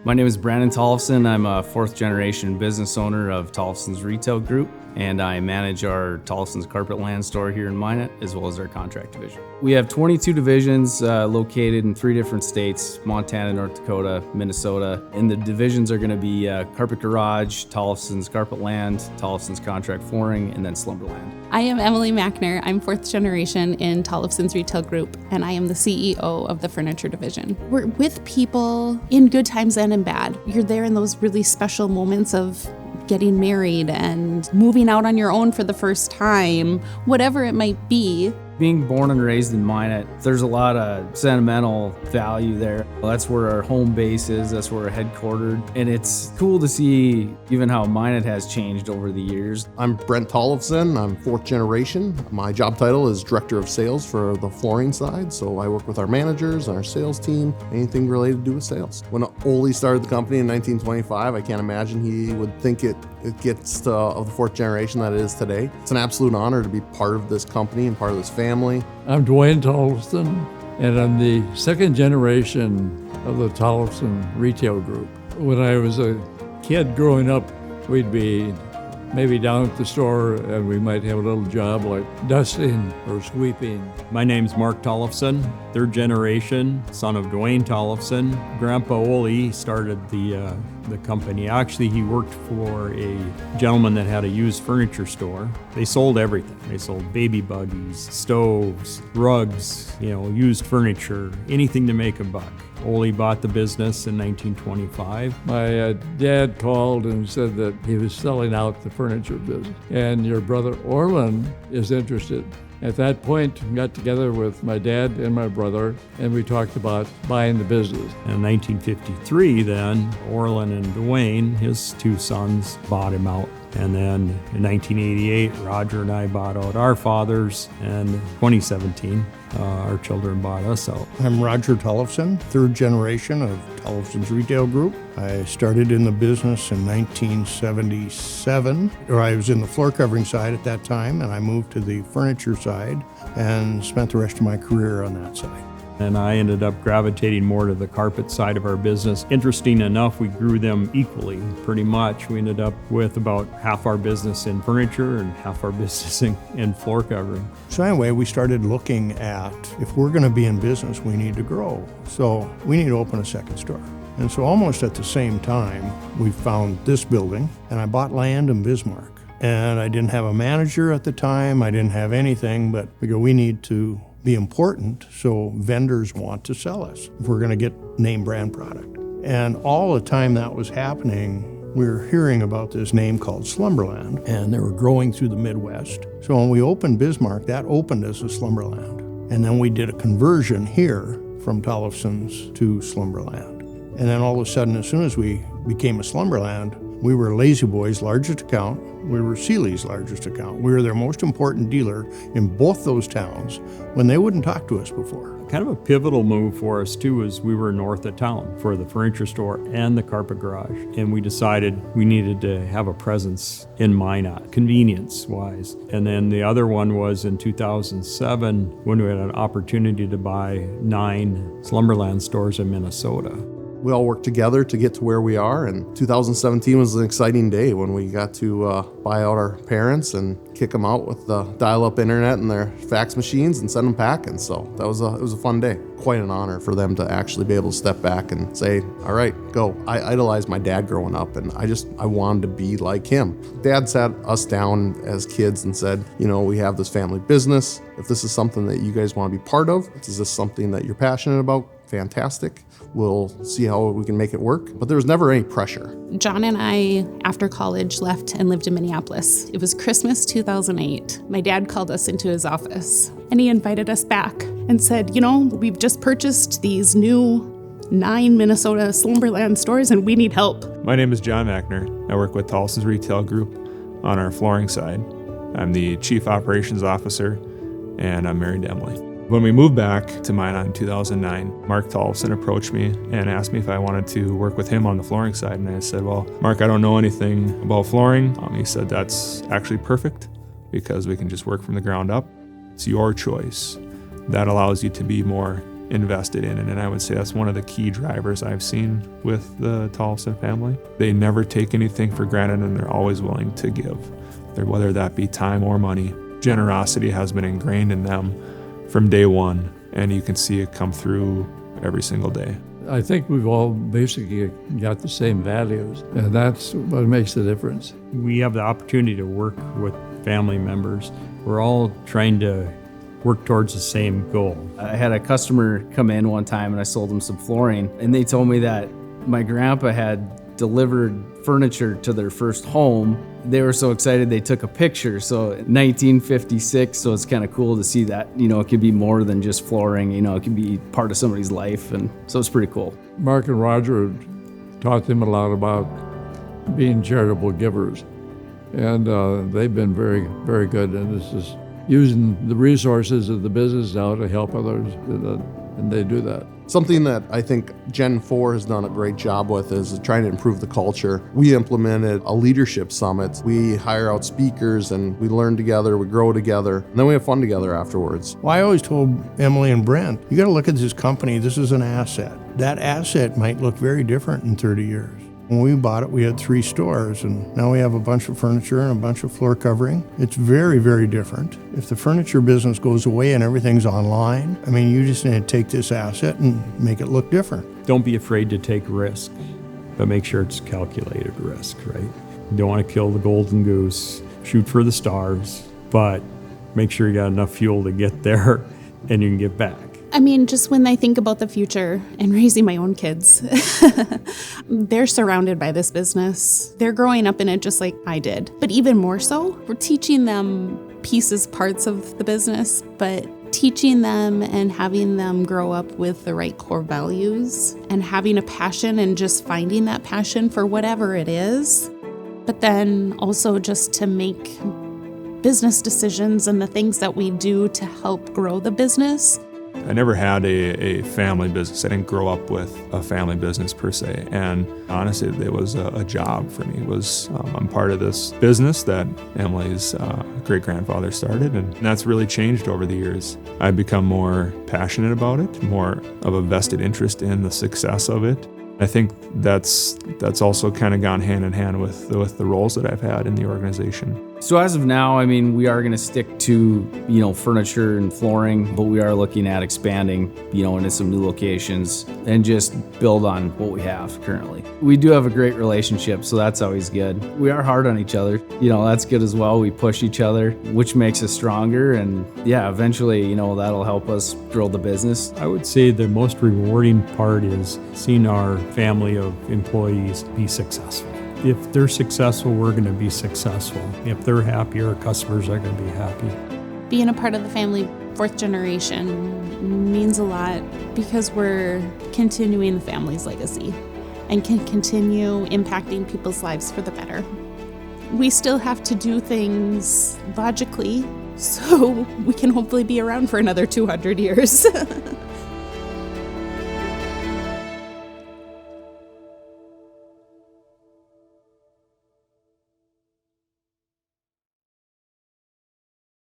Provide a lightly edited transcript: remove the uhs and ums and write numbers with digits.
My name is Brandon Tollefson. I'm a fourth generation business owner of Tollefson's Retail Group, and I manage our Tollefson's Carpet Land store here in Minot, as well as our contract division. We have 22 divisions located in 3 different states: Montana, North Dakota, Minnesota. And the divisions are going to be Carpet Garage, Tollefson's Carpet Land, Tollefson's Contract Flooring, and then Slumberland. I am Emily Mackner. I'm fourth generation in Tollefson's Retail Group, and I am the CEO of the Furniture Division. We're with people in good times and in bad. You're there in those really special moments of getting married and moving out on your own for the first time, whatever it might be. Being born and raised in Minot, there's a lot of sentimental value there. That's where our home base is, that's where we're headquartered. And it's cool to see even how Minot has changed over the years. I'm Brent Tollefson, I'm fourth generation. My job title is Director of Sales for the flooring side, so I work with our managers and our sales team, anything related to do with sales. When Ole started the company in 1925, I can't imagine he would think it gets of the fourth generation that it is today. It's an absolute honor to be part of this company and part of this family. I'm Dwayne Tollefson, and I'm the second generation of the Tollefson Retail Group. When I was a kid growing up, we'd be maybe down at the store and we might have a little job like dusting or sweeping. My name's Mark Tollefson, third generation, son of Dwayne Tollefson. Grandpa Ole started the company. Actually, he worked for a gentleman that had a used furniture store. They sold everything. They sold baby buggies, stoves, rugs, used furniture, anything to make a buck. Ole bought the business in 1925. My dad called and said that he was selling out the furniture business, and your brother Orland is interested. At that point, I got together with my dad and my brother, and we talked about buying the business. In 1953, then, Orland and Dwayne, his 2 sons, bought him out. And then in 1988, Roger and I bought out our fathers, and 2017, our children bought us out. I'm Roger Tollefson, third generation of Tollefson's Retail Group. I started in the business in 1977, or I was in the floor covering side at that time, and I moved to the furniture side and spent the rest of my career on that side. And I ended up gravitating more to the carpet side of our business. Interesting enough, we grew them equally, pretty much. We ended up with about half our business in furniture and half our business in floor covering. So anyway, we started looking at, if we're going to be in business, we need to grow. So we need to open a second store. And so almost at the same time, we found this building, and I bought land in Bismarck. And I didn't have a manager at the time, I didn't have anything, but we go, we need to be important, so vendors want to sell us if we're going to get name brand product. And all the time that was happening, we were hearing about this name called Slumberland, and they were growing through the Midwest. So when we opened Bismarck, that opened us as Slumberland. And then we did a conversion here from Tollefson's to Slumberland. And then all of a sudden, as soon as we became a Slumberland, we were Lazy Boy's largest account. We were Sealy's largest account. We were their most important dealer in both those towns when they wouldn't talk to us before. Kind of a pivotal move for us too is we were north of town for the furniture store and the carpet garage. And we decided we needed to have a presence in Minot, convenience-wise. And then the other one was in 2007 when we had an opportunity to buy 9 Slumberland stores in Minnesota. We all worked together to get to where we are, and 2017 was an exciting day when we got to buy out our parents and kick them out with the dial-up internet and their fax machines and send them packing. So it was a fun day. Quite an honor for them to actually be able to step back and say, all right, go. I idolized my dad growing up, and I wanted to be like him. Dad sat us down as kids and said, we have this family business. If this is something that you guys want to be part of, is this something that you're passionate about? Fantastic. We'll see how we can make it work. But there was never any pressure. John and I, after college, left and lived in Minneapolis. It was Christmas 2008. My dad called us into his office, and he invited us back and said, we've just purchased these new 9 Minnesota Slumberland stores, and we need help. My name is John Mackner. I work with Tollefson's Retail Group on our flooring side. I'm the Chief Operations Officer, and I'm married to Emily. When we moved back to Minot in 2009, Mark Tollefson approached me and asked me if I wanted to work with him on the flooring side. And I said, well, Mark, I don't know anything about flooring. He said, that's actually perfect because we can just work from the ground up. It's your choice. That allows you to be more invested in it. And I would say that's one of the key drivers I've seen with the Tollefson family. They never take anything for granted, and they're always willing to give, whether that be time or money. Generosity has been ingrained in them from day one, and you can see it come through every single day. I think we've all basically got the same values, and that's what makes the difference. We have the opportunity to work with family members. We're all trying to work towards the same goal. I had a customer come in one time and I sold them some flooring, and they told me that my grandpa had delivered furniture to their first home. They were so excited they took a picture. So 1956, so it's kind of cool to see that, it can be more than just flooring, it can be part of somebody's life, and so it's pretty cool. Mark and Roger taught them a lot about being charitable givers, and they've been very, very good, and this is using the resources of the business now to help others, and they do that. Something that I think Gen 4 has done a great job with is trying to improve the culture. We implemented a leadership summit. We hire out speakers and we learn together, we grow together, and then we have fun together afterwards. Well, I always told Emily and Brent, you got to look at this company. This is an asset. That asset might look very different in 30 years. When we bought it, we had 3 stores, and now we have a bunch of furniture and a bunch of floor covering. It's very, very different. If the furniture business goes away and everything's online, you just need to take this asset and make it look different. Don't be afraid to take risk, but make sure it's calculated risk, right? You don't want to kill the golden goose, shoot for the stars, but make sure you got enough fuel to get there and you can get back. Just when I think about the future and raising my own kids, they're surrounded by this business. They're growing up in it just like I did. But even more so, we're teaching them parts of the business, but teaching them and having them grow up with the right core values and having a passion and just finding that passion for whatever it is. But then also just to make business decisions and the things that we do to help grow the business. I never had a family business. I didn't grow up with a family business per se. And honestly, it was a job for me. I'm part of this business that Emily's great-grandfather started, and that's really changed over the years. I've become more passionate about it, more of a vested interest in the success of it. I think that's also kind of gone hand in hand with the roles that I've had in the organization. So as of now, we are going to stick to, furniture and flooring, but we are looking at expanding, into some new locations and just build on what we have currently. We do have a great relationship, so that's always good. We are hard on each other. That's good as well. We push each other, which makes us stronger. And yeah, eventually, that'll help us grow the business. I would say the most rewarding part is seeing our family of employees be successful. If they're successful, we're going to be successful. If they're happy, our customers are going to be happy. Being a part of the family, 4th generation, means a lot because we're continuing the family's legacy and can continue impacting people's lives for the better. We still have to do things logically so we can hopefully be around for another 200 years.